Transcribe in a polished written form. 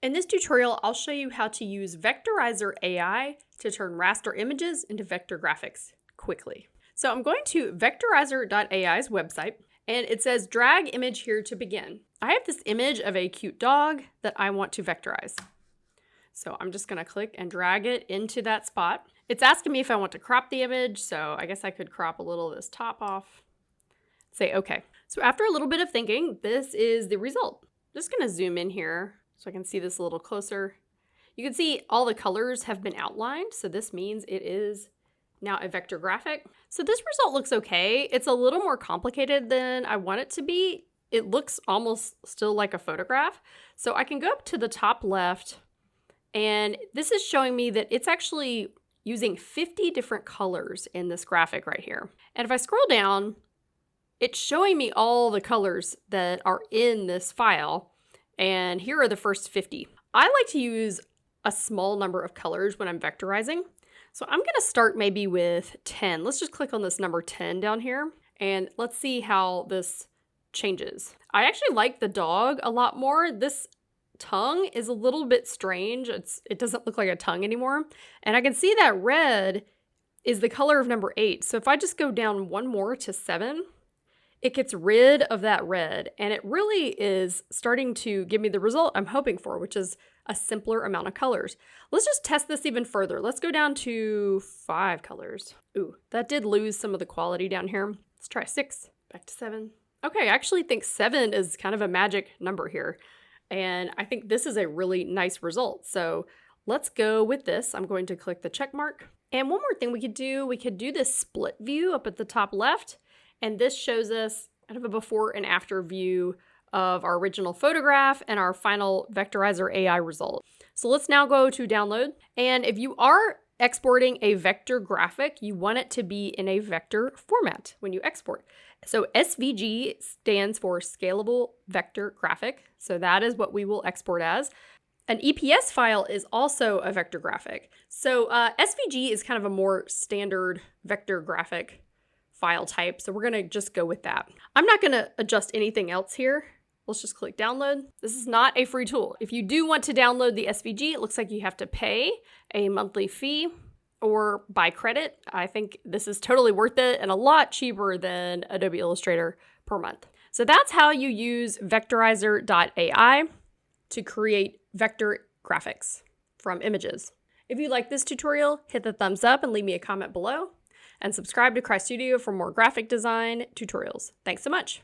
In this tutorial, I'll show you how to use Vectorizer AI to turn raster images into vector graphics quickly. So I'm going to Vectorizer.ai's website, and it says drag image here to begin. I have this image of a cute dog that I want to vectorize. So I'm just gonna click and drag it into that spot. It's asking me if I want to crop the image, so I guess I could crop a little of this top off. Say okay. So after a little bit of thinking, this is the result. I'm just gonna zoom in here so I can see this a little closer. You can see all the colors have been outlined, so this means it is now a vector graphic. So this result looks okay. It's a little more complicated than I want it to be. It looks almost still like a photograph. So I can go up to the top left, and this is showing me that it's actually using 50 different colors in this graphic right here. And if I scroll down, it's showing me all the colors that are in this file. And here are the first 50. I like to use a small number of colors when I'm vectorizing. So I'm gonna start maybe with 10. Let's just click on this number 10 down here, and let's see how this changes. I actually like the dog a lot more. This tongue is a little bit strange. It doesn't look like a tongue anymore. And I can see that red is the color of number 8. So if I just go down one more to 7, it gets rid of that red, and it really is starting to give me the result I'm hoping for, which is a simpler amount of colors. Let's just test this even further. Let's go down to 5 colors. Ooh, that did lose some of the quality down here. Let's try 6, back to 7. Okay, I actually think 7 is kind of a magic number here, and I think this is a really nice result. So let's go with this. I'm going to click the check mark. And one more thing we could do this split view up at the top left. And this shows us kind of a before and after view of our original photograph and our final Vectorizer AI result. So let's now go to download. And if you are exporting a vector graphic, you want it to be in a vector format when you export. So SVG stands for scalable vector graphic. So that is what we will export as. An EPS file is also a vector graphic. So SVG is kind of a more standard vector graphic file type, so we're gonna just go with that. I'm not gonna adjust anything else here. Let's just click download. This is not a free tool. If you do want to download the SVG, it looks like you have to pay a monthly fee or buy credit. I think this is totally worth it and a lot cheaper than Adobe Illustrator per month. So that's how you use Vectorizer.ai to create vector graphics from images. If you like this tutorial, hit the thumbs up and leave me a comment below. And subscribe to Cry Studio for more graphic design tutorials. Thanks so much.